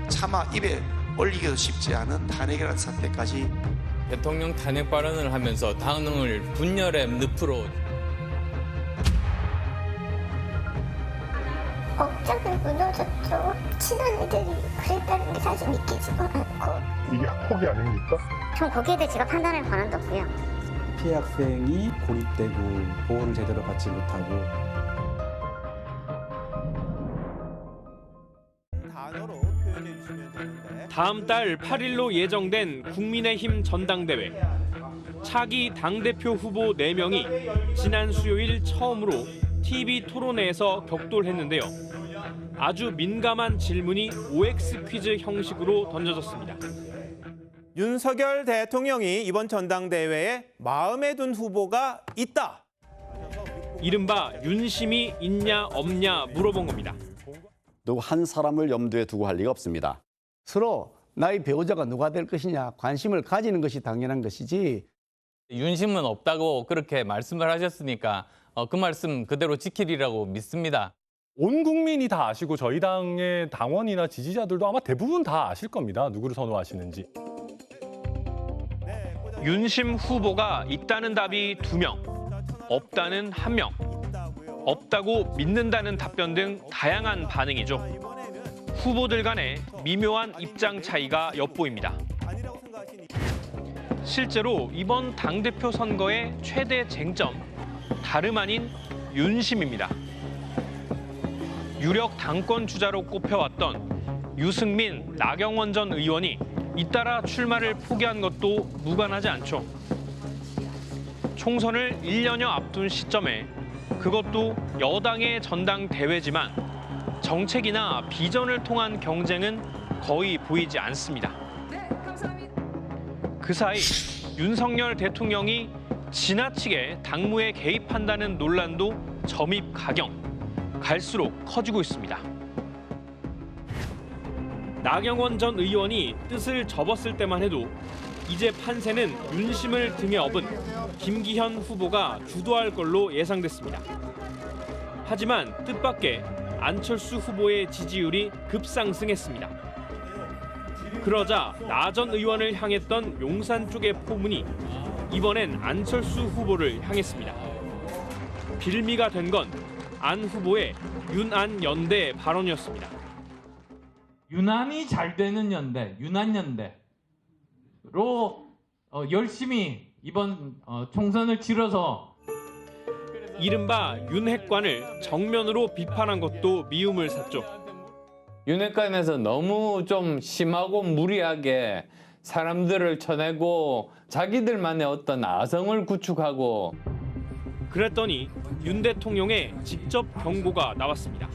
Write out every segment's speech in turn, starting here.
차마 입에 올리기도 쉽지 않은 탄핵이라는 사태까지 대통령 탄핵 발언을 하면서 당을 분열의 늪으로 억장을 무너졌죠. 친언니들이 그랬다는 게 사실 믿기지가 않고. 이게 학폭이 아닙니까? 전 거기에 대해 제가 판단할 권한도 없고요. 피해 학생이 고립되고 보호를 제대로 받지 못하고 단어로 표현해 주시면 되는데. 다음 달 8일로 예정된 국민의힘 전당대회. 차기 당대표 후보 4명이 지난 수요일 처음으로 TV 토론회에서 격돌했는데요. 아주 민감한 질문이 OX 퀴즈 형식으로 던져졌습니다. 윤석열 대통령이 이번 전당대회에 마음에 둔 후보가 있다. 이른바 윤심이 있냐 없냐 물어본 겁니다. 누구 한 사람을 염두에 두고 할 리가 없습니다. 서로 나의 배우자가 누가 될 것이냐 관심을 가지는 것이 당연한 것이지. 윤심은 없다고 그렇게 말씀을 하셨으니까 그 말씀 그대로 지키리라고 믿습니다. 온 국민이 다 아시고 저희 당의 당원이나 지지자들도 아마 대부분 다 아실 겁니다. 누구를 선호하시는지. 윤심 후보가 있다는 답이 2명, 없다는 1명, 없다고 믿는다는 답변 등 다양한 반응이죠. 후보들 간의 미묘한 입장 차이가 엿보입니다. 실제로 이번 당대표 선거의 최대 쟁점, 다름 아닌 윤심입니다. 유력 당권 주자로 꼽혀왔던 유승민, 나경원 전 의원이 잇따라 출마를 포기한 것도 무관하지 않죠. 총선을 1년여 앞둔 시점에 그것도 여당의 전당대회지만 정책이나 비전을 통한 경쟁은 거의 보이지 않습니다. 그 사이 윤석열 대통령이 지나치게 당무에 개입한다는 논란도 점입 가경, 갈수록 커지고 있습니다. 나경원 전 의원이 뜻을 접었을 때만 해도 이제 판세는 윤심을 등에 업은 김기현 후보가 주도할 걸로 예상됐습니다. 하지만 뜻밖의 안철수 후보의 지지율이 급상승했습니다. 그러자 나 전 의원을 향했던 용산 쪽의 포문이 이번엔 안철수 후보를 향했습니다. 빌미가 된 건 안 후보의 윤안 연대 발언이었습니다. 유난히 잘 되는 연대, 유난연대로 열심히 이번 총선을 치러서 이른바 윤핵관을 정면으로 비판한 것도 미움을 샀죠. 윤핵관에서 너무 좀 심하고 무리하게 사람들을 쳐내고 자기들만의 어떤 아성을 구축하고 그랬더니 윤 대통령의 직접 경고가 나왔습니다.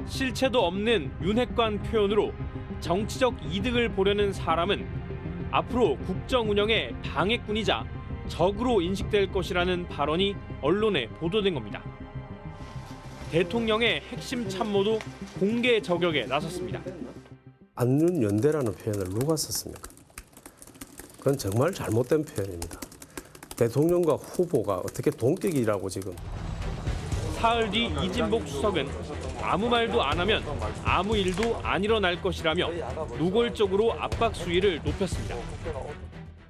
실체도 없는 윤핵관 표현으로 정치적 이득을 보려는 사람은 앞으로 국정 운영의 방해꾼이자 적으로 인식될 것이라는 발언이 언론에 보도된 겁니다. 대통령의 핵심 참모도 공개 저격에 나섰습니다. 안윤연대라는 표현을 누가 썼습니까? 그건 정말 잘못된 표현입니다. 대통령과 후보가 어떻게 동격이라고 지금. 사흘 뒤 이진복 수석은 아무 말도 안 하면 아무 일도 안 일어날 것이라며 노골적으로 압박 수위를 높였습니다.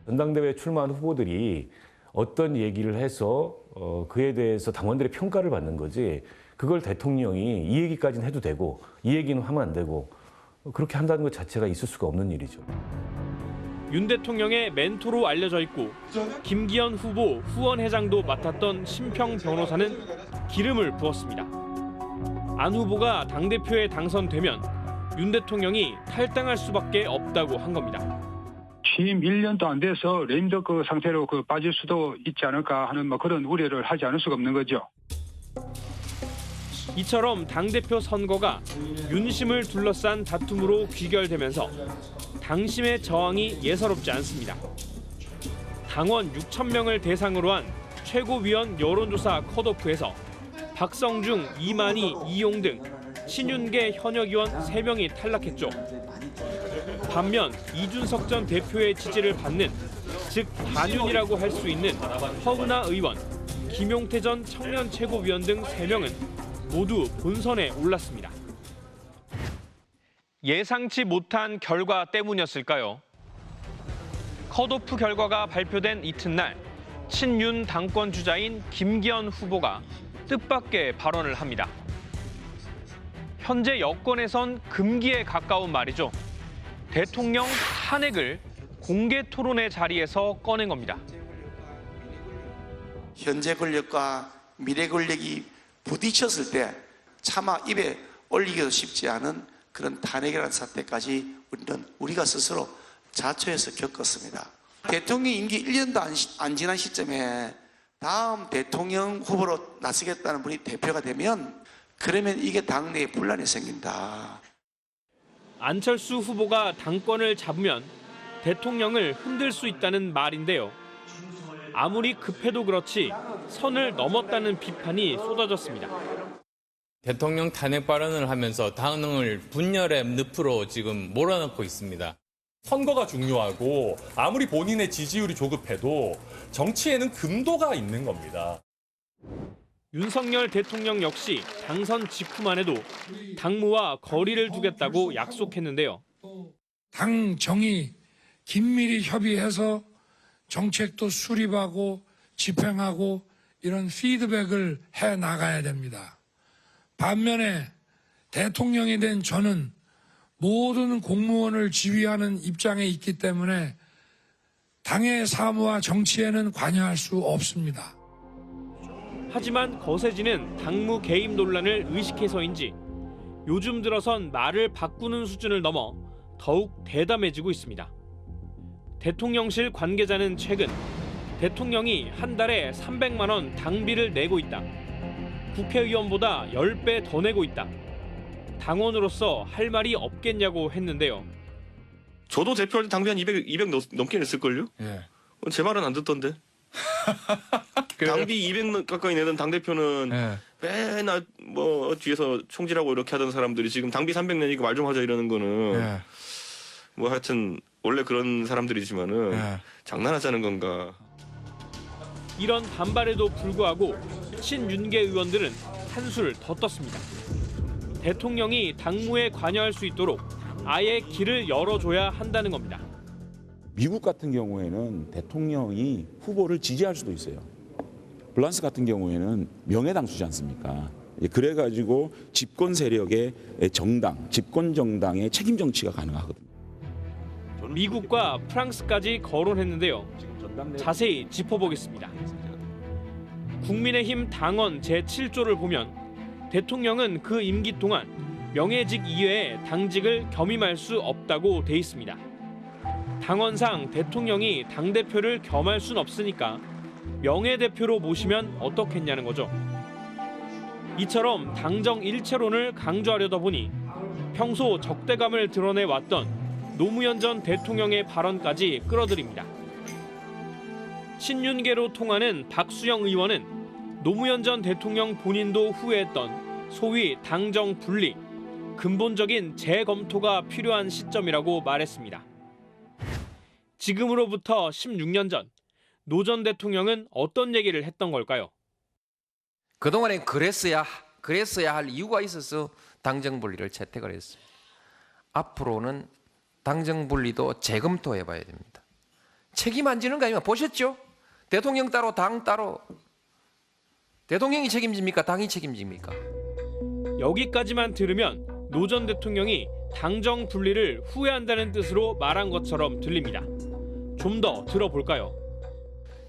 전당대회에 출마한 후보들이 어떤 얘기를 해서 그에 대해서 당원들의 평가를 받는 거지 그걸 대통령이 이 얘기까지는 해도 되고 이 얘기는 하면 안 되고 그렇게 한다는 것 자체가 있을 수가 없는 일이죠. 윤 대통령의 멘토로 알려져 있고 김기현 후보 후원회장도 맡았던 심평 변호사는 기름을 부었습니다. 안 후보가 당대표에 당선되면 윤 대통령이 탈당할 수밖에 없다고 한 겁니다. 취임 1년도 안 돼서 레임덕 상태로 빠질 수도 있지 않을까 하는 그런 우려를 하지 않을 수가 없는 거죠. 이처럼 당대표 선거가 윤심을 둘러싼 다툼으로 귀결되면서 당심의 저항이 예사롭지 않습니다. 당원 6,000명을 대상으로 한 최고위원 여론조사 컷오프에서 박성중, 이만희, 이용 등 신윤계 현역 의원 3명이 탈락했죠. 반면 이준석 전 대표의 지지를 받는, 즉 반윤이라고 할 수 있는 허은하 의원, 김용태 전 청년 최고위원 등 3명은 모두 본선에 올랐습니다. 예상치 못한 결과 때문이었을까요? 컷오프 결과가 발표된 이튿날 친윤 당권 주자인 김기현 후보가 뜻밖의 발언을 합니다. 현재 여권에선 금기에 가까운 말이죠. 대통령 탄핵을 공개 토론의 자리에서 꺼낸 겁니다. 현재 권력과 미래 권력이 부딪혔을 때 차마 입에 올리기도 쉽지 않은 그런 탄핵이라는 사태까지 우리가 스스로 자초해서 겪었습니다. 대통령 임기 1년도 안 지난 시점에 다음 대통령 후보로 나서겠다는 분이 대표가 되면 그러면 이게 당내에 분란이 생긴다. 안철수 후보가 당권을 잡으면 대통령을 흔들 수 있다는 말인데요. 아무리 급해도 그렇지 선을 넘었다는 비판이 쏟아졌습니다. 대통령 탄핵 발언을 하면서 당을 분열의 늪으로 지금 몰아넣고 있습니다. 선거가 중요하고 아무리 본인의 지지율이 조급해도 정치에는 금도가 있는 겁니다. 윤석열 대통령 역시 당선 직후만 해도 당무와 거리를 두겠다고 약속했는데요. 당 정의 긴밀히 협의해서 정책도 수립하고 집행하고 이런 피드백을 해 나가야 됩니다. 반면에 대통령이 된 저는 모든 공무원을 지휘하는 입장에 있기 때문에 당의 사무와 정치에는 관여할 수 없습니다. 하지만 거세지는 당무 개입 논란을 의식해서인지 요즘 들어선 말을 바꾸는 수준을 넘어 더욱 대담해지고 있습니다. 대통령실 관계자는 최근 대통령이 한 달에 300만 원 당비를 내고 있다. 국회의원보다 10배 더 내고 있다. 당원으로서 할 말이 없겠냐고 했는데요. 저도 대표할 때 당비 한 200 넘게 냈을걸요? 예. 제 말은 안 듣던데. 당비 200 가까이 내던 당대표는 맨날 뭐 뒤에서 총질하고 이렇게 하던 사람들이 지금 당비 300 내니까 말 좀 하자 이러는 거는 뭐 하여튼 원래 그런 사람들이지만은 장난하자는 건가. 이런 반발에도 불구하고 친윤계 의원들은 한술 더 떴습니다. 대통령이 당무에 관여할 수 있도록 아예 길을 열어줘야 한다는 겁니다. 미국 같은 경우에는 대통령이 후보를 지지할 수도 있어요. 프랑스 같은 경우에는 명예당수지 않습니까? 그래가지고 집권 세력의 정당, 집권 정당의 책임 정치가 가능하거든요. 미국과 프랑스까지 거론했는데요. 자세히 짚어보겠습니다. 국민의힘 당원 제7조를 보면 대통령은 그 임기 동안 명예직 이외에 당직을 겸임할 수 없다고 돼 있습니다. 당원상 대통령이 당대표를 겸할 순 없으니까 명예대표로 모시면 어떻겠냐는 거죠. 이처럼 당정 일체론을 강조하려다 보니 평소 적대감을 드러내왔던 노무현 전 대통령의 발언까지 끌어들입니다. 친윤계로 통하는 박수영 의원은 노무현 전 대통령 본인도 후회했던 소위 당정 분리, 근본적인 재검토가 필요한 시점이라고 말했습니다. 지금으로부터 16년 전 노 전 대통령은 어떤 얘기를 했던 걸까요? 그동안에 그랬어야 할 이유가 있어서 당정 분리를 채택을 했습니다. 앞으로는 당정 분리도 재검토해봐야 됩니다. 책임 안 지는 거 아니면 보셨죠? 대통령 따로 당 따로. 대통령이 책임집니까? 당이 책임집니까? 여기까지만 들으면 노 전 대통령이 당정 분리를 후회한다는 뜻으로 말한 것처럼 들립니다. 좀 더 들어볼까요?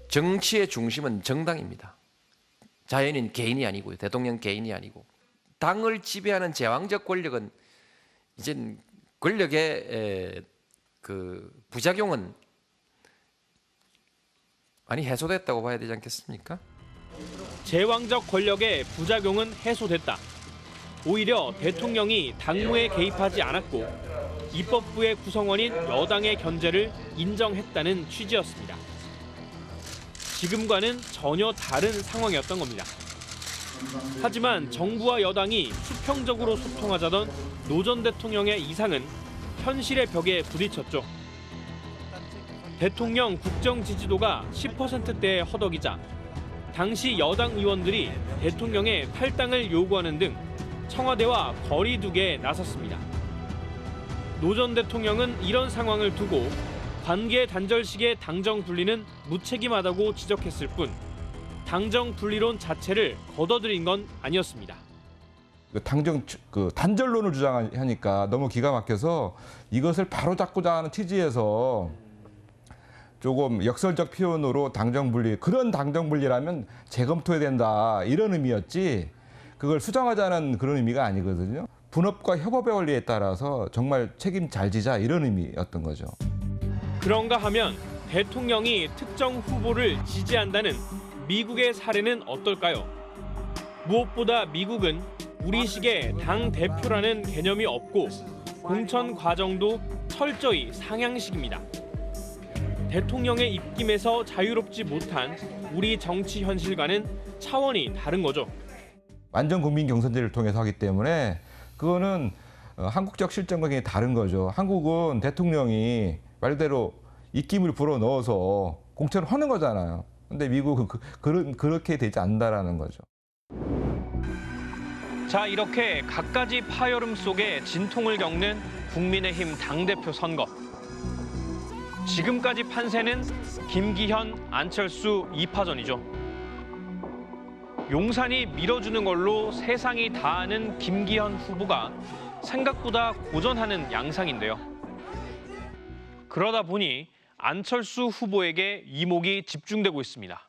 정치의 중심은 정당입니다. 자연인 개인이 아니고요. 대통령 개인이 아니고. 당을 지배하는 제왕적 권력은 이젠 권력의 그 부작용은 많이 해소됐다고 봐야 되지 않겠습니까? 제왕적 권력의 부작용은 해소됐다. 오히려 대통령이 당무에 개입하지 않았고 입법부의 구성원인 여당의 견제를 인정했다는 취지였습니다. 지금과는 전혀 다른 상황이었던 겁니다. 하지만 정부와 여당이 수평적으로 소통하자던 노 전 대통령의 이상은 현실의 벽에 부딪혔죠. 대통령 국정 지지도가 10%대에 허덕이자 당시 여당 의원들이 대통령의 탈당을 요구하는 등 청와대와 거리 두기에 나섰습니다. 노 전 대통령은 이런 상황을 두고 관계 단절식의 당정 분리는 무책임하다고 지적했을 뿐 당정 분리론 자체를 걷어들인 건 아니었습니다. 단절론을 주장하니까 너무 기가 막혀서 이것을 바로잡고자 하는 취지에서 조금 역설적 표현으로 당정 분리, 그런 당정 분리라면 재검토해야 된다 이런 의미였지 그걸 수정하자는 그런 의미가 아니거든요. 분업과 협업의 원리에 따라서 정말 책임 잘 지자 이런 의미였던 거죠. 그런가 하면 대통령이 특정 후보를 지지한다는 미국의 사례는 어떨까요? 무엇보다 미국은 우리식의 당 대표라는 개념이 없고 공천 과정도 철저히 상향식입니다. 대통령의 입김에서 자유롭지 못한 우리 정치 현실과는 차원이 다른 거죠. 완전 국민 경선제를 통해서 하기 때문에 그거는 한국적 실정과 굉장히 다른 거죠. 한국은 대통령이 말대로 입김을 불어넣어서 공천을 하는 거잖아요. 근데 미국은 그렇게 되지 않는다라는 거죠. 자, 이렇게 갖가지 파열음 속에 진통을 겪는 국민의힘 당대표 선거. 지금까지 판세는 김기현, 안철수 2파전이죠. 용산이 밀어주는 걸로 세상이 다 아는 김기현 후보가 생각보다 고전하는 양상인데요. 그러다 보니 안철수 후보에게 이목이 집중되고 있습니다.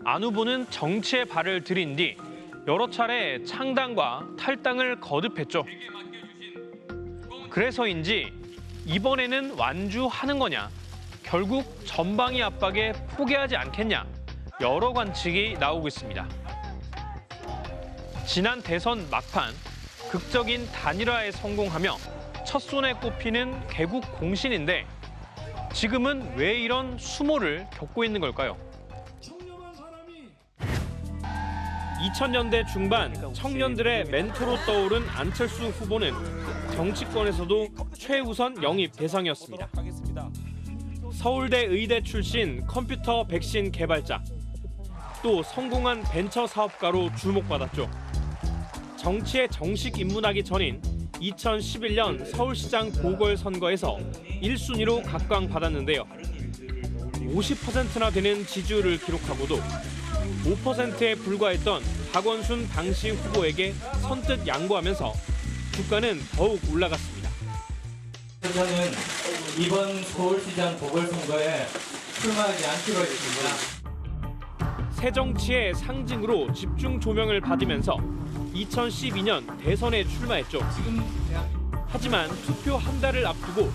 안 후보는 정치에 발을 들인 뒤 여러 차례 창당과 탈당을 거듭했죠. 그래서인지 이번에는 완주하는 거냐, 결국 전방위 압박에 포기하지 않겠냐, 여러 관측이 나오고 있습니다. 지난 대선 막판 극적인 단일화에 성공하며 첫 손에 꼽히는 개국 공신인데 지금은 왜 이런 수모를 겪고 있는 걸까요? 2000년대 중반 청년들의 멘토로 떠오른 안철수 후보는 정치권에서도 최우선 영입 대상이었습니다. 서울대 의대 출신 컴퓨터 백신 개발자, 또 성공한 벤처 사업가로 주목받았죠. 정치에 정식 입문하기 전인 2011년 서울시장 보궐선거에서 1순위로 각광받았는데요. 50%나 되는 지지율을 기록하고도 5%에 불과했던 박원순 당시 후보에게 선뜻 양보하면서 주가는 더욱 올라갔습니다. 저는 이번 서울시장 보궐선거에 출마하지 않기로 했습니다. 새정치의 상징으로 집중 조명을 받으면서 2012년 대선에 출마했죠. 하지만 투표 한 달을 앞두고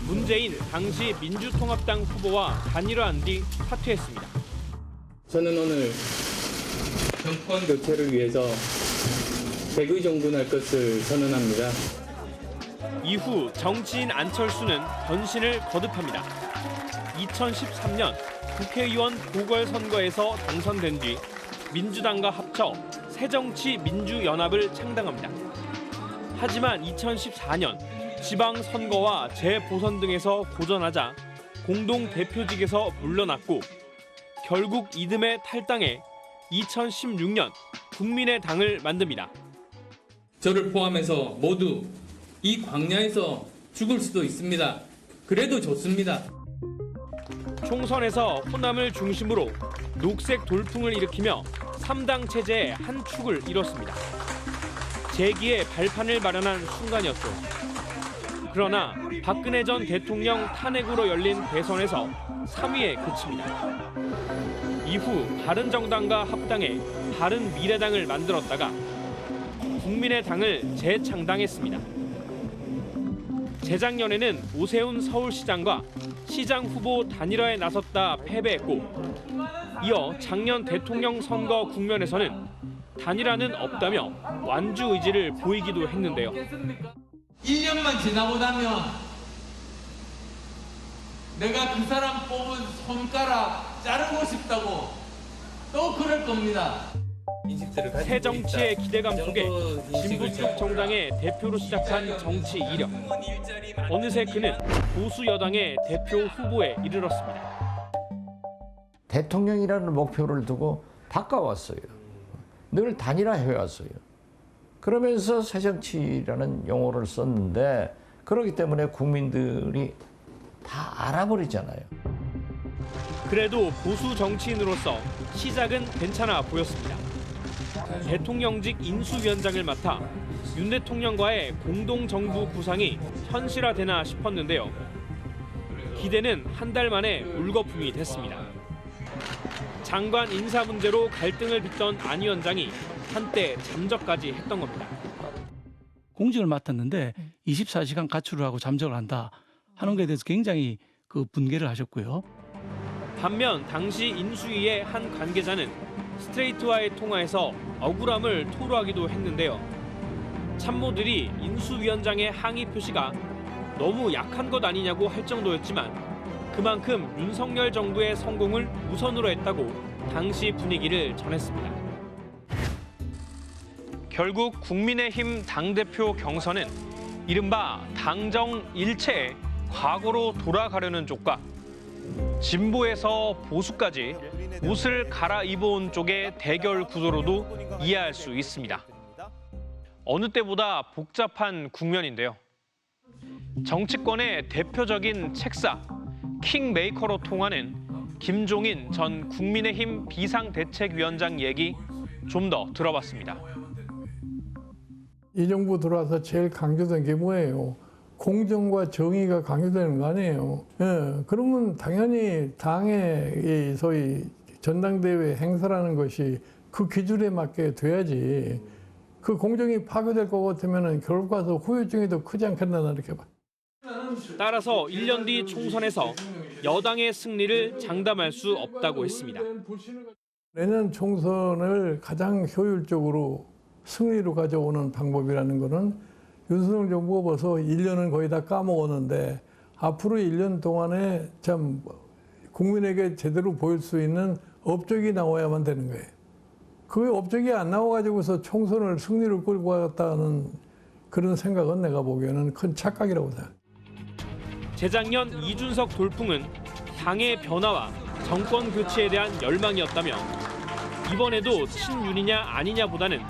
문재인 당시 민주통합당 후보와 단일화한 뒤 사퇴했습니다. 저는 오늘 정권 교체를 위해서 백의종군할 것을 선언합니다. 이후 정치인 안철수는 변신을 거듭합니다. 2013년 국회의원 보궐선거에서 당선된 뒤 민주당과 합쳐 새정치민주연합을 창당합니다. 하지만 2014년 지방선거와 재보선 등에서 고전하자 공동대표직에서 물러났고 결국 이듬해 탈당해 2016년 국민의당을 만듭니다. 저를 포함해서 모두 이 광야에서 죽을 수도 있습니다. 그래도 좋습니다. 총선에서 호남을 중심으로 녹색 돌풍을 일으키며 3당 체제의 한 축을 이뤘습니다. 재기의 발판을 마련한 순간이었죠. 그러나 박근혜 전 대통령 탄핵으로 열린 대선에서 3위에 그칩니다. 이후 바른정당과 합당해 바른미래당을 만들었다가 국민의당을 재창당했습니다. 재작년에는 오세훈 서울시장과 시장 후보 단일화에 나섰다 패배했고 이어 작년 대통령 선거 국면에서는 단일화는 없다며 완주 의지를 보이기도 했는데요. 1년만 지나고 나면 내가 그 사람 뽑은 손가락 자르고 싶다고 또 그럴 겁니다. 새 정치의 기대감 속에 진보 쪽 정당의 대표로 시작한 정치 이력. 어느새 그는 보수 여당의 대표 후보에 이르렀습니다. 대통령이라는 목표를 두고 바꿔왔어요. 늘 단일화해왔어요. 그러면서 새정치라는 용어를 썼는데 그렇기 때문에 국민들이 다 알아버리잖아요. 그래도 보수 정치인으로서 시작은 괜찮아 보였습니다. 대통령직 인수위원장을 맡아 윤 대통령과의 공동정부 구상이 현실화되나 싶었는데요. 기대는 한 달 만에 물거품이 됐습니다. 장관 인사 문제로 갈등을 빚던 안 위원장이 한때 잠적까지 했던 겁니다. 공직을 맡았는데 24시간 가출을 하고 잠적을 한다 하는 것에 대해서 굉장히 분개를 하셨고요. 반면 당시 인수위의 한 관계자는 스트레이트와의 통화에서 억울함을 토로하기도 했는데요. 참모들이 인수위원장의 항의 표시가 너무 약한 것 아니냐고 할 정도였지만 그만큼 윤석열 정부의 성공을 우선으로 했다고 당시 분위기를 전했습니다. 결국 국민의힘 당대표 경선은 이른바 당정 일체의 과거로 돌아가려는 쪽과 진보에서 보수까지 옷을 갈아입어온 쪽의 대결 구도로도 이해할 수 있습니다. 어느 때보다 복잡한 국면인데요. 정치권의 대표적인 책사, 킹메이커로 통하는 김종인 전 국민의힘 비상대책위원장 얘기 좀 더 들어봤습니다. 이 정부 들어와서 제일 강조된 게 뭐예요? 공정과 정의가 강조되는 거 아니에요. 예, 그러면 당연히 당의 이 소위 전당대회 행사라는 것이 그 기준에 맞게 돼야지. 그 공정이 파괴될 것 같으면 결과서 후유증이 더 크지 않겠나 이렇게 봐. 따라서 1년 뒤 총선에서 여당의 승리를 장담할 수 없다고 했습니다. 내년 총선을 가장 효율적으로 승리로 가져오는 방법이라는 것은 윤석열 정부가 벌써 1년은 거의 다 까먹었는데 앞으로 1년 동안에 참 국민에게 제대로 보일 수 있는 업적이 나와야만 되는 거예요. 그 업적이 안 나와가지고서 총선을 승리로 끌고 갔다는 그런 생각은 내가 보기에는 큰 착각이라고 생각해요. 재작년 이준석 돌풍은 당의 변화와 정권 교체에 대한 열망이었다며 이번에도 친윤이냐 아니냐보다는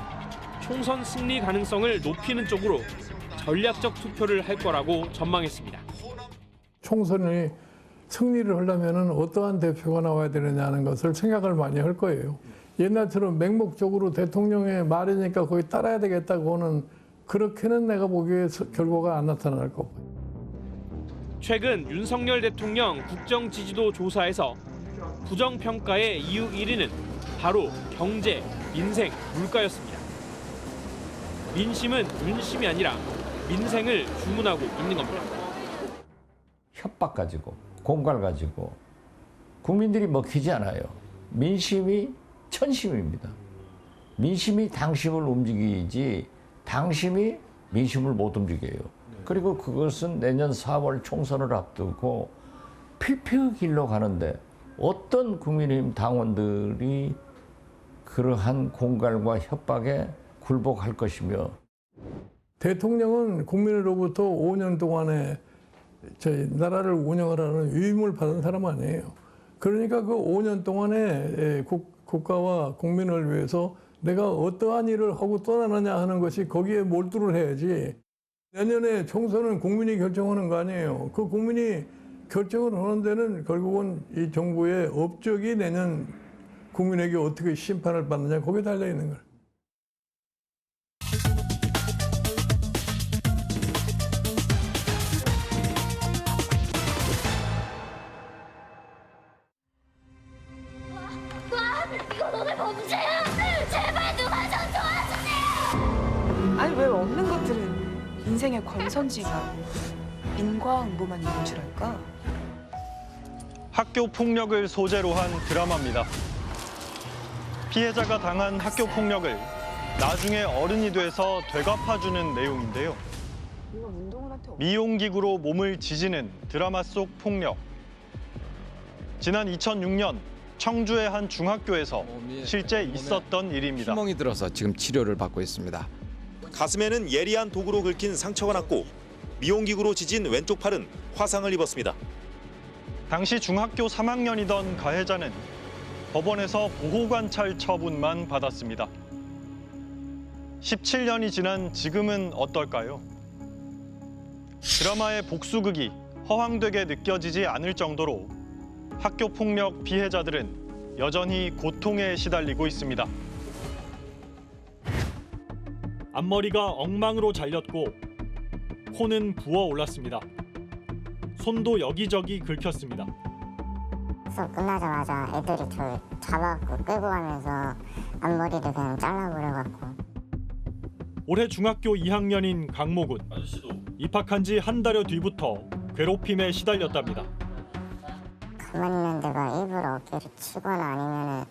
총선 승리 가능성을 높이는 쪽으로 전략적 투표를 할 거라고 전망했습니다. 총선이 승리를 하려면 어떠한 대표가 나와야 되느냐는 것을 생각을 많이 할 거예요. 옛날처럼 맹목적으로 대통령의 말이니까 거기 따라야 되겠다고는 그렇게는 내가 보기에 결과가 안 나타날 거고. 최근 윤석열 대통령 국정 지지도 조사에서 부정평가의 이유 1위는 바로 경제, 민생, 물가였습니다. 민심은 윤심이 아니라 민생을 주문하고 있는 겁니다. 협박 가지고, 공갈 가지고 국민들이 먹히지 않아요. 민심이 천심입니다. 민심이 당심을 움직이지 당심이 민심을 못 움직여요. 그리고 그것은 내년 4월 총선을 앞두고 필패의 길로 가는데 어떤 국민의힘 당원들이 그러한 공갈과 협박에 굴복할 것이며. 대통령은 국민으로부터 5년 동안에 저희 나라를 운영하라는 위임을 받은 사람 아니에요. 그러니까 그 5년 동안에 국가와 국민을 위해서 내가 어떠한 일을 하고 떠나느냐 하는 것이 거기에 몰두를 해야지. 내년에 총선은 국민이 결정하는 거 아니에요. 그 국민이 결정을 하는 데는 결국은 이 정부의 업적이 내년 국민에게 어떻게 심판을 받느냐 거기에 달려 있는 거예요. 이거 너네 범죄야! 제발 누가 좀 도와주세요! 아니 왜 없는 것들은 인생의 권선징악, 인과응보만 있는 줄 알까? 학교 폭력을 소재로 한 드라마입니다. 피해자가 당한 학교 폭력을 나중에 어른이 돼서 되갚아주는 내용인데요. 미용기구로 몸을 지지는 드라마 속 폭력. 지난 2006년 청주의 한 중학교에서 실제 있었던 일입니다. 구멍이 들어서 지금 치료를 받고 있습니다. 가슴에는 예리한 도구로 긁힌 상처가 났고 미용기구로 지진 왼쪽 팔은 화상을 입었습니다. 당시 중학교 3학년이던 가해자는 법원에서 보호관찰 처분만 받았습니다. 17년이 지난 지금은 어떨까요? 드라마의 복수극이 허황되게 느껴지지 않을 정도로 학교 폭력 피해자들은 여전히 고통에 시달리고 있습니다. 앞머리가 엉망으로 잘렸고 코는 부어올랐습니다. 손도 여기저기 긁혔습니다. 수업 끝나자마자 애들이 저를 잡아갖고 끌고 가면서 앞머리를 그냥 잘라버려갖고. 올해 중학교 2학년인 강모군. 입학한 지 한 달여 뒤부터 괴롭힘에 시달렸답니다. 가만히 있는 데가 일부러 어깨를 치거나 아니면은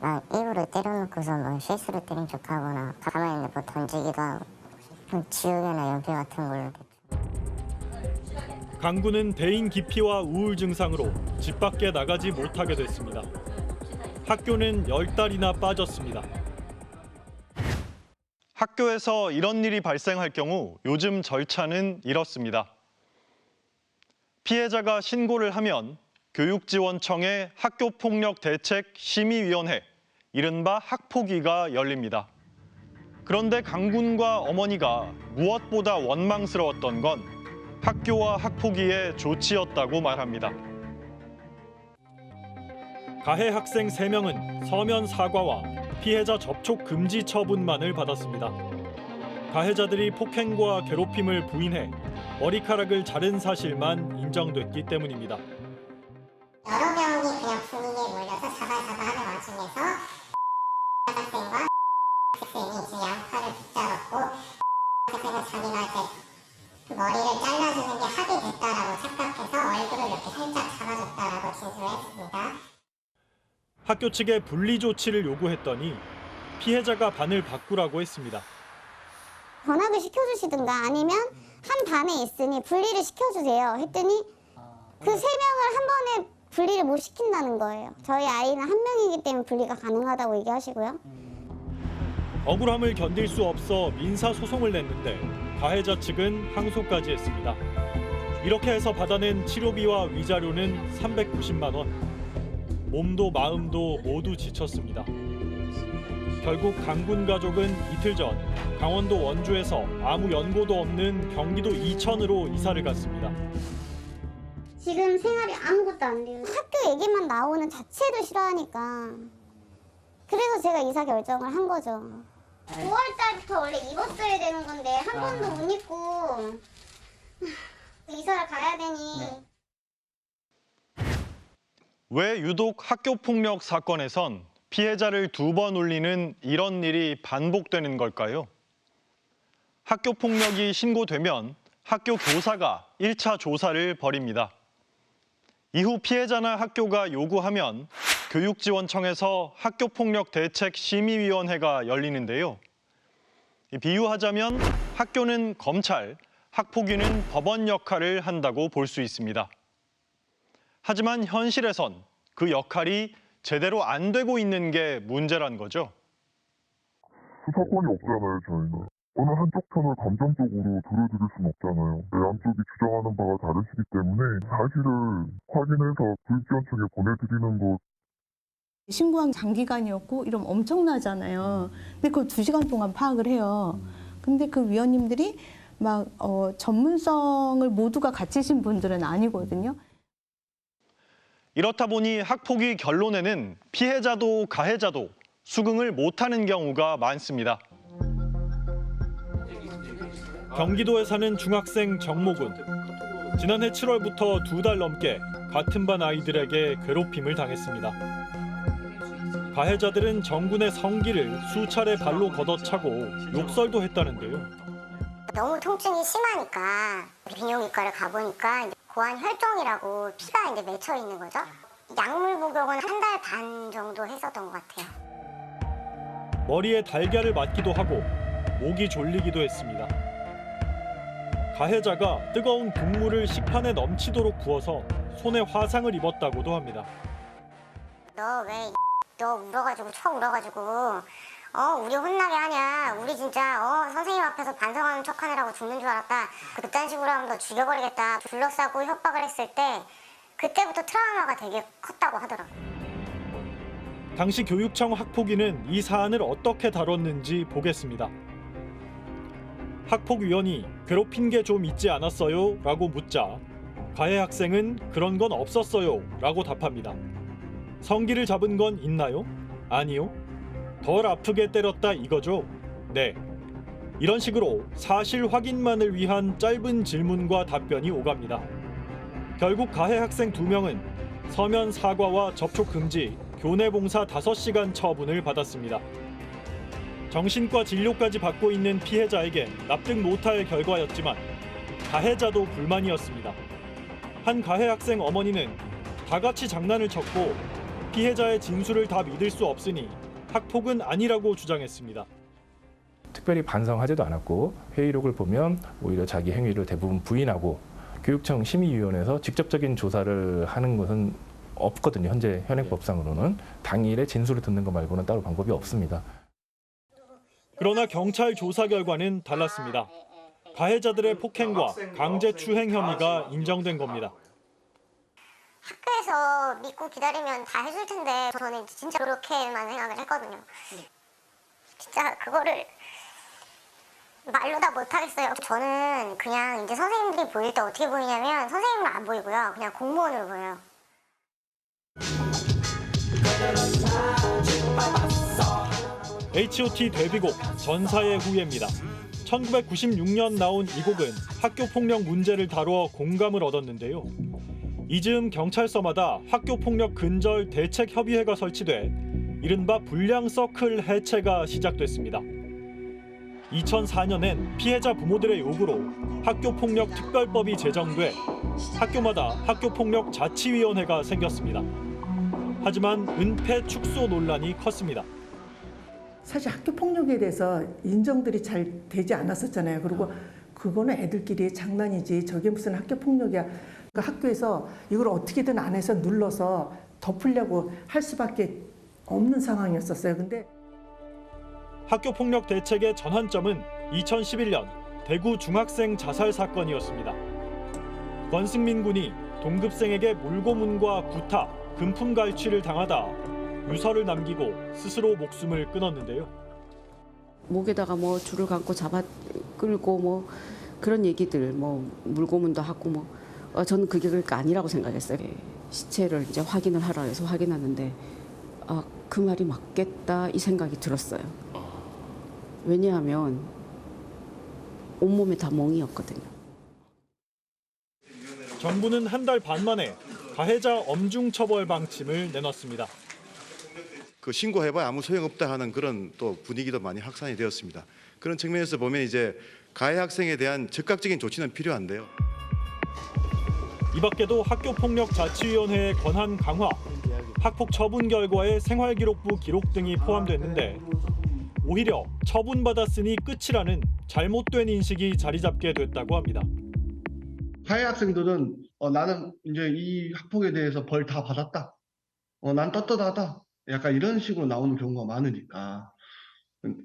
막 일부러 때려놓고서 뭐 실수로 때린 척하거나 가만히 있는 데 뭐 던지기도 하고 지우개나 연필 같은 걸로. 강군은 대인 기피와 우울 증상으로 집 밖에 나가지 못하게 됐습니다. 학교는 10달이나 빠졌습니다. 학교에서 이런 일이 발생할 경우 요즘 절차는 이렇습니다. 피해자가 신고를 하면 교육지원청의 학교폭력대책심의위원회, 이른바 학폭위가 열립니다. 그런데 강군과 어머니가 무엇보다 원망스러웠던 건 학교와 학폭위의 조치였다고 말합니다. 가해 학생 3명은 서면 사과와 피해자 접촉 금지 처분만을 받았습니다. 가해자들이 폭행과 괴롭힘을 부인해 머리카락을 자른 사실만 인정됐기 때문입니다. 여러 명이 그냥 분위기에 몰려서 자발하는 와중에서 학생과 학생이 제 양팔을 붙잡았고 학생은 자기가 머리를 잘라주는 게 합의됐다라고 착각해서 얼굴을 이렇게 살짝 잡아줬다라고 진술을 했습니다. 학교 측에 분리 조치를 요구했더니 피해자가 반을 바꾸라고 했습니다. 번학을 시켜주시든가 아니면 한 반에 있으니 분리를 시켜주세요 했더니 그 3명을 한 번에 분리를 못 시킨다는 거예요. 저희 아이는 한 명이기 때문에 분리가 가능하다고 얘기하시고요. 억울함을 견딜 수 없어 민사소송을 냈는데 가해자 측은 항소까지 했습니다. 이렇게 해서 받아낸 치료비와 위자료는 390만 원. 몸도 마음도 모두 지쳤습니다. 결국 강군 가족은 이틀 전 강원도 원주에서 아무 연고도 없는 경기도 이천으로 이사를 갔습니다. 지금 생활이 아무것도 안 돼요. 학교 얘기만 나오는 자체도 싫어하니까. 그래서 제가 이사 결정을 한 거죠. 5월 달부터 원래 입었어야 되는 건데 한 번도 못 입고 이사를 가야 되니. 왜 유독 학교폭력 사건에선 피해자를 2번 울리는 이런 일이 반복되는 걸까요? 학교폭력이 신고되면 학교 교사가 1차 조사를 벌입니다. 이후 피해자나 학교가 요구하면 교육지원청에서 학교폭력대책심의위원회가 열리는데요. 비유하자면 학교는 검찰, 학폭위는 법원 역할을 한다고 볼 수 있습니다. 하지만 현실에선 그 역할이 제대로 안 되고 있는 게 문제란 거죠. 수사권이 없잖아요, 저희는. 어느 한쪽 편을 감정적으로 들어드릴 수는 없잖아요. 양쪽이 주장하는 바가 다르시기 때문에 사실을 확인해서 교육지원청에 보내드리는 것. 신고한 장기간이었고 이러면 엄청나잖아요. 근데 그걸 2시간 동안 파악을 해요. 근데 그 위원님들이 막 전문성을 모두가 갖추신 분들은 아니거든요. 이렇다 보니 학폭위 결론에는 피해자도 가해자도 수긍을 못하는 경우가 많습니다. 경기도에 사는 중학생 정모군. 지난해 7월부터 2달 넘게 같은 반 아이들에게 괴롭힘을 당했습니다. 가해자들은 정군의 성기를 수차례 발로 걷어차고 욕설도 했다는데요. 너무 통증이 심하니까 비뇨기과를 가보니까 고환 혈종이라고 피가 이제 맺혀 있는 거죠. 약물 복용은 1달 반 정도 했었던 것 같아요. 머리에 달걀을 맞기도 하고 목이 졸리기도 했습니다. 가해자가 뜨거운 국물을 식판에 넘치도록 부어서 손에 화상을 입었다고도 합니다. 너 울어가지고 척 울어가지고 우리 혼나게 하냐. 우리 진짜 선생님 앞에서 반성하는 척하느라고 죽는 줄 알았다. 그딴 식으로 하면 너 죽여버리겠다. 둘러싸고 협박을 했을 때 그때부터 트라우마가 되게 컸다고 하더라고요. 당시 교육청 학폭위는 이 사안을 어떻게 다뤘는지 보겠습니다. 학폭위원이 괴롭힌 게 좀 있지 않았어요? 라고 묻자 가해 학생은 그런 건 없었어요 라고 답합니다. 성기를 잡은 건 있나요? 아니요. 덜 아프게 때렸다 이거죠? 네. 이런 식으로 사실 확인만을 위한 짧은 질문과 답변이 오갑니다. 결국 가해 학생 2명은 서면 사과와 접촉 금지, 교내 봉사 5시간 처분을 받았습니다. 정신과 진료까지 받고 있는 피해자에겐 납득 못할 결과였지만 가해자도 불만이었습니다. 한 가해 학생 어머니는 다 같이 장난을 쳤고 피해자의 진술을 다 믿을 수 없으니 학폭은 아니라고 주장했습니다. 특별히 반성하지도 않았고 회의록을 보면 오히려 자기 행위를 대부분 부인하고 교육청 심의위원회에서 직접적인 조사를 하는 것은 없거든요. 현재 현행법상으로는 당일에 진술을 듣는 것 말고는 따로 방법이 없습니다. 그러나 경찰 조사 결과는 달랐습니다. 가해자들의 폭행과 강제추행 혐의가 인정된 겁니다. 학교에서 믿고 기다리면 다 해줄 텐데 저는 진짜 그렇게만 생각을 했거든요. 진짜 그거를 말로 다 못하겠어요. 저는 그냥 이제 선생님들이 보일 때 어떻게 보이냐면 선생님은 안 보이고요. 그냥 공무원으로 보여요. H.O.T. 데뷔곡 전사의 후예입니다. 1996년 나온 이 곡은 학교폭력 문제를 다루어 공감을 얻었는데요. 이즈음 경찰서마다 학교폭력 근절 대책협의회가 설치돼 이른바 불량 서클 해체가 시작됐습니다. 2004년엔 피해자 부모들의 요구로 학교폭력 특별법이 제정돼 학교마다 학교폭력 자치위원회가 생겼습니다. 하지만 은폐 축소 논란이 컸습니다. 사실 학교폭력에 대해서 인정들이 잘 되지 않았었잖아요. 그리고 그거는 애들끼리 장난이지 저게 무슨 학교폭력이야. 그러니까 학교에서 이걸 어떻게든 안에서 눌러서 덮으려고 할 수밖에 없는 상황이었었어요. 근데 학교폭력 대책의 전환점은 2011년 대구 중학생 자살 사건이었습니다. 권승민 군이 동급생에게 물고문과 구타, 금품 갈취를 당하다 유서를 남기고 스스로 목숨을 끊었는데요. 목에다가 뭐 줄을 감고 잡아 끌고 뭐 그런 얘기들 뭐 물고문도 하고 뭐 저는 그게 그러니까 아니라고 생각했어요. 시체를 이제 확인을 하라 해서 확인하는데 그 말이 맞겠다 이 생각이 들었어요. 왜냐하면 온몸에 다 멍이었거든요. 정부는 한 달 반 만에 가해자 엄중 처벌 방침을 내놨습니다. 그 신고해봐야 아무 소용없다 하는 그런 또 분위기도 많이 확산이 되었습니다. 그런 측면에서 보면 이제 가해 학생에 대한 즉각적인 조치는 필요한데요. 이 밖에도 학교폭력자치위원회의 권한 강화, 학폭 처분 결과의 생활기록부 기록 등이 포함됐는데 오히려 처분받았으니 끝이라는 잘못된 인식이 자리 잡게 됐다고 합니다. 가해 학생들은 나는 이제 이 학폭에 대해서 벌 다 받았다. 난 떳떳하다. 약간 이런 식으로 나오는 경우가 많으니까.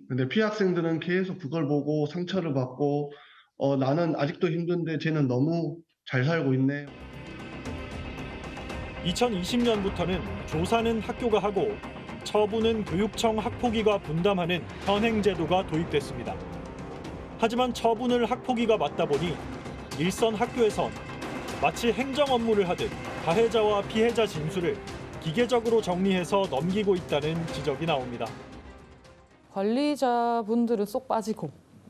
근데 피해 학생들은 계속 그걸 보고 상처를 받고 나는 아직도 힘든데 쟤는 너무 잘 살고 있네. 2020년부터는 조사는 학교가 하고 처분은 교육청 학폭위가 분담하는 현행 제도가 도입됐습니다. 하지만 처분을 학폭위가 맡다 보니 일선 학교에선 마치 행정 업무를 하듯 가해자와 피해자 진술을 기계적으로 정리해서 넘기고 있다는 지적이 나옵니다. 관리자분들은 쏙 빠지고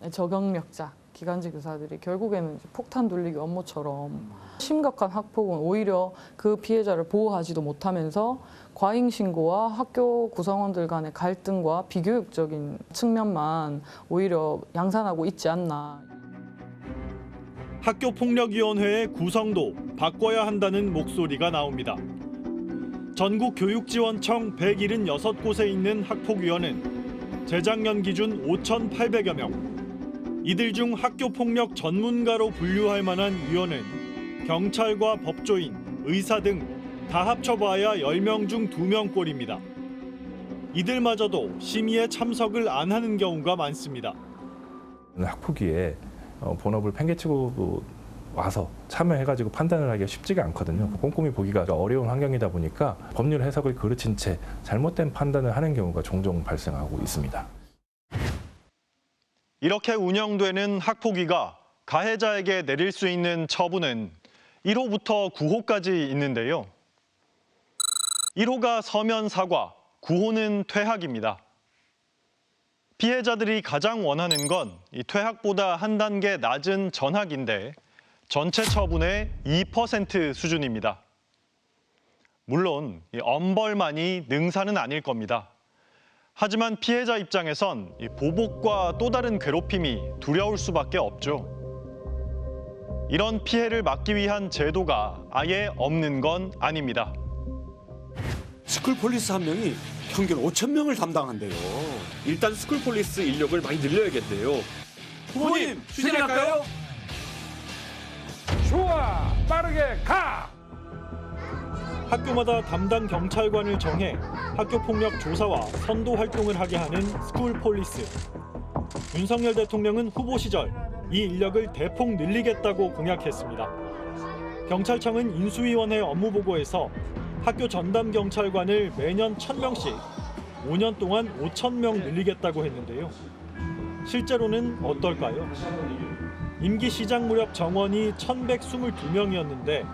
저경력자, 기간제 교사들이 결국에는 폭탄 돌리기 업무처럼 심각한 학폭은 오히려 그 피해자를 보호하지도 못하면서 과잉 신고와 학교 구성원들 간의 갈등과 비교육적인 측면만 오히려 양산하고 있지 않나. 학교폭력위원회의 구성도 바꿔야 한다는 목소리가 나옵니다. 전국교육지원청 176곳에 있는 학폭위원은 재작년 기준 5,800여 명. 이들 중 학교폭력 전문가로 분류할 만한 위원은 경찰과 법조인, 의사 등 다 합쳐봐야 10명 중 2명꼴입니다. 이들마저도 심의에 참석을 안 하는 경우가 많습니다. 학폭위에 본업을 팽개치고 와서 참여해가지고 판단을 하기가 쉽지가 않거든요. 꼼꼼히 보기가 어려운 환경이다 보니까 법률 해석을 그르친 채 잘못된 판단을 하는 경우가 종종 발생하고 있습니다. 이렇게 운영되는 학폭위가 가해자에게 내릴 수 있는 처분은 1호부터 9호까지 있는데요. 1호가 서면 사과, 9호는 퇴학입니다. 피해자들이 가장 원하는 건 이 퇴학보다 한 단계 낮은 전학인데 전체 처분의 2% 수준입니다. 물론 이 엄벌만이 능사는 아닐 겁니다. 하지만 피해자 입장에선 이 보복과 또 다른 괴롭힘이 두려울 수밖에 없죠. 이런 피해를 막기 위한 제도가 아예 없는 건 아닙니다. 스쿨폴리스 한 명이 평균 5,000명을 담당한대요. 일단 스쿨폴리스 인력을 많이 늘려야겠네요. 후보님, 추진할까요? 좋아, 빠르게 가! 학교마다 담당 경찰관을 정해 학교 폭력 조사와 선도 활동을 하게 하는 스쿨폴리스. 윤석열 대통령은 후보 시절 이 인력을 대폭 늘리겠다고 공약했습니다. 경찰청은 인수위원회 업무보고에서 학교 전담 경찰관을 매년 1,000명씩 5년 동안 5,000명 늘리겠다고 했는데요. 실제로는 어떨까요? 임기 시작 무렵 정원이 1,122명이었는데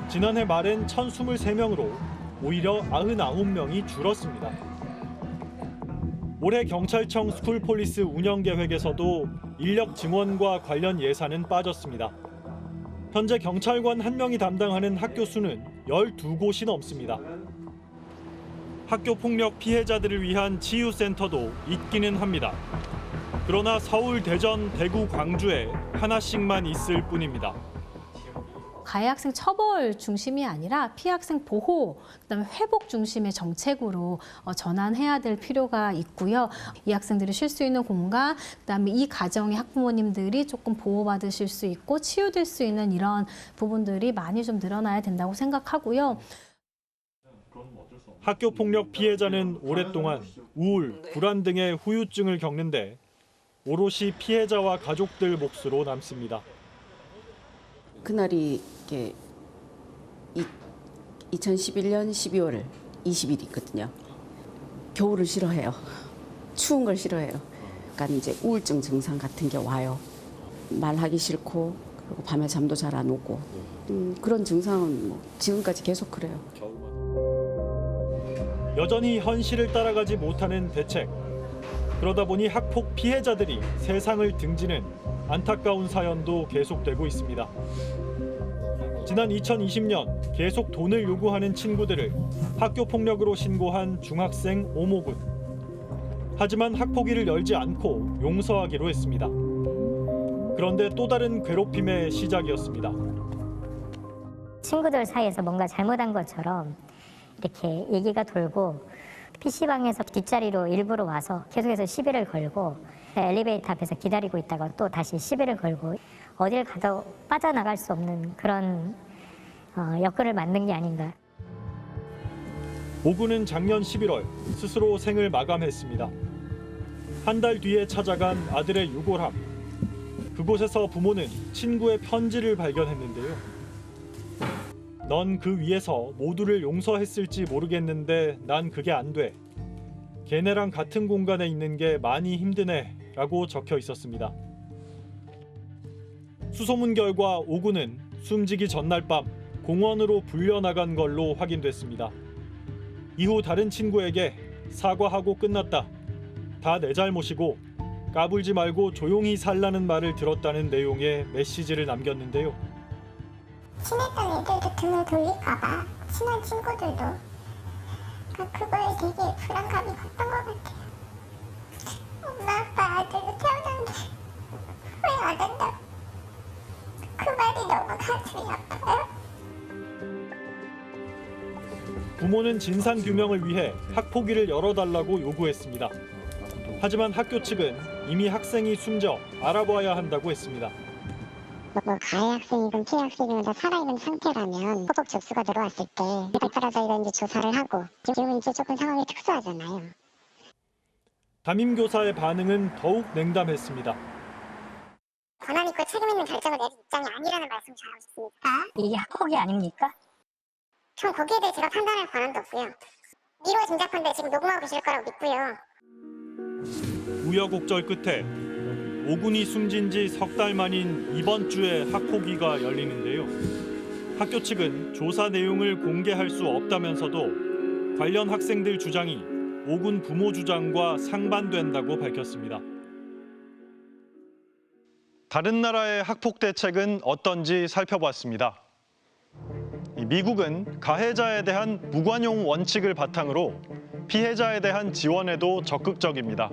지난해 말엔 1,023명으로 오히려 99명이 줄었습니다. 올해 경찰청 스쿨폴리스 운영 계획에서도 인력 증원과 관련 예산은 빠졌습니다. 현재 경찰관 1명이 담당하는 학교 수는 12곳이 넘습니다. 학교 폭력 피해자들을 위한 치유센터도 있기는 합니다. 그러나 서울, 대전, 대구, 광주에 하나씩만 있을 뿐입니다. 가해 학생 처벌 중심이 아니라 피해 학생 보호, 그다음에 회복 중심의 정책으로 전환해야 될 필요가 있고요. 이 학생들이 쉴 수 있는 공간, 그다음에 이 가정의 학부모님들이 조금 보호받으실 수 있고 치유될 수 있는 이런 부분들이 많이 좀 늘어나야 된다고 생각하고요. 학교 폭력 피해자는 오랫동안 우울, 불안 등의 후유증을 겪는데 오롯이 피해자와 가족들 몫으로 남습니다. 그날이 이게 2011년 12월 20일이거든요. 겨울을 싫어해요. 추운 걸 싫어해요. 약간 이제 우울증 증상 같은 게 와요. 말하기 싫고 그리고 밤에 잠도 잘 안 오고 그런 증상은 뭐 지금까지 계속 그래요. 여전히 현실을 따라가지 못하는 대책. 그러다 보니 학폭 피해자들이 세상을 등지는 안타까운 사연도 계속되고 있습니다. 지난 2020년 계속 돈을 요구하는 친구들을 학교 폭력으로 신고한 중학생 오모군. 하지만 학폭위를 열지 않고 용서하기로 했습니다. 그런데 또 다른 괴롭힘의 시작이었습니다. 친구들 사이에서 뭔가 잘못한 것처럼 이렇게 얘기가 돌고 PC방에서 뒷자리로 일부러 와서 계속해서 시비를 걸고 엘리베이터 앞에서 기다리고 있다가 또 다시 시비를 걸고 어딜 가도 빠져나갈 수 없는 그런 여건을 만든 게 아닌가. 오군은 작년 11월 스스로 생을 마감했습니다. 한 달 뒤에 찾아간 아들의 유골함. 그곳에서 부모는 친구의 편지를 발견했는데요. 넌 그 위에서 모두를 용서했을지 모르겠는데 난 그게 안 돼. 걔네랑 같은 공간에 있는 게 많이 힘드네 라고 적혀 있었습니다. 수소문 결과 오군은 숨지기 전날 밤 공원으로 불려나간 걸로 확인됐습니다. 이후 다른 친구에게 사과하고 끝났다. 다 내 잘못이고 까불지 말고 조용히 살라는 말을 들었다는 내용의 메시지를 남겼는데요. 친했던 애들도 등을 돌릴까 봐 친한 친구들도 그거에 되게 불안감이 컸던 것 같아요. 엄마 아빠 아들로 태어났는데 후회 안 한다. 그 말이 너무 가슴이 아파요. 부모는 진상규명을 위해 학폭위를 열어달라고 요구했습니다. 하지만 학교 측은 이미 학생이 숨져 알아봐야 한다고 했습니다. 가해 학생이든 피해 학생이든 다 살아있는 상태라면 후속 접수가 들어왔을 때 그에 따라 저희가 이제 조사를 하고 지금은 이제 조금 상황이 특수하잖아요. 담임교사의 반응은 더욱 냉담했습니다. 권한 있고 책임 있는 결정을 내릴 입장이 아니라는 말씀을 잘하고 싶습니다. 이게 학폭이 아닙니까? 전 거기에 대해 제가 판단할 권한도 없고요. 미뤄 짐작컨대 지금 녹음하고 계실 거라고 믿고요. 우여곡절 끝에 오군이 숨진 지 석 달 만인 이번 주에 학폭위가 열리는데요. 학교 측은 조사 내용을 공개할 수 없다면서도 관련 학생들 주장이 오군 부모 주장과 상반된다고 밝혔습니다. 다른 나라의 학폭 대책은 어떤지 살펴봤습니다. 미국은 가해자에 대한 무관용 원칙을 바탕으로 피해자에 대한 지원에도 적극적입니다.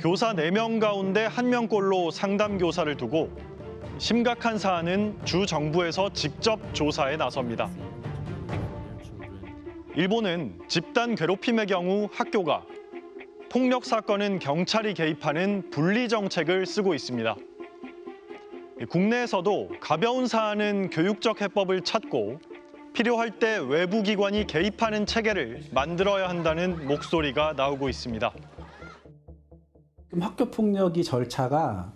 교사 4명 가운데 1명꼴로 상담 교사를 두고 심각한 사안은 주 정부에서 직접 조사에 나섭니다. 일본은 집단 괴롭힘의 경우 학교가, 폭력 사건은 경찰이 개입하는 분리 정책을 쓰고 있습니다. 국내에서도 가벼운 사안은 교육적 해법을 찾고 필요할 때 외부 기관이 개입하는 체계를 만들어야 한다는 목소리가 나오고 있습니다. 학교 폭력이 절차가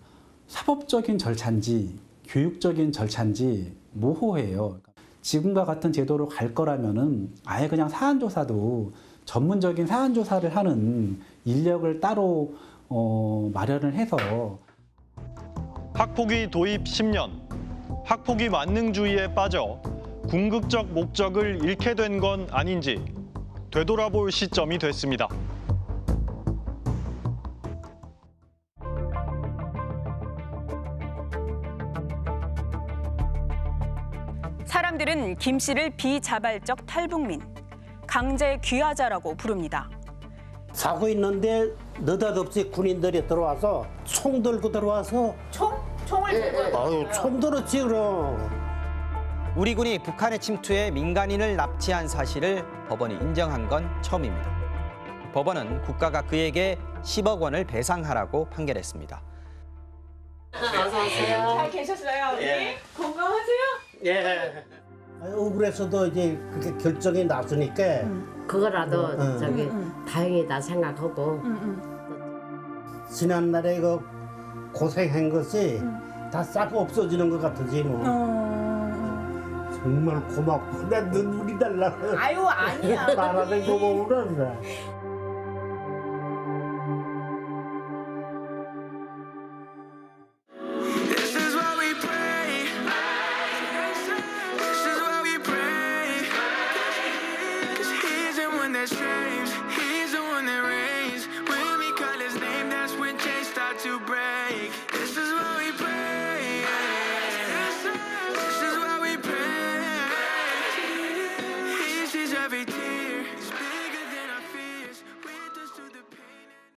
사법적인 절차인지 교육적인 절차인지 모호해요. 지금과 같은 제도로 갈 거라면은 아예 그냥 사안 조사도 전문적인 사안 조사를 하는 인력을 따로 마련을 해서 학폭위 도입 10년, 학폭위 만능주의에 빠져 궁극적 목적을 잃게 된 건 아닌지 되돌아볼 시점이 됐습니다. 사람들은 김 씨를 비자발적 탈북민, 강제 귀화자라고 부릅니다. 자고 있는데 느닷없이 군인들이 들어와서 총 들고 들어와서 총을 들고? 아유, 총 들었지 그럼. 우리 군이 북한의 침투에 민간인을 납치한 사실을 법원이 인정한 건 처음입니다. 법원은 국가가 그에게 10억 원을 배상하라고 판결했습니다. 어서 오세요. 잘 계셨어요, 어머니? 예. 건강하세요? 예. 억울해서도 이제 그게 결정이 났으니까 그거라도 저기 다행이다 생각하고 지난날에 그 고생한 것이 다 싹 없어지는 것 같으지 뭐. 정말 고맙고 내 눈물이 날라. 아유 아니야. 말하는 거 보면 everything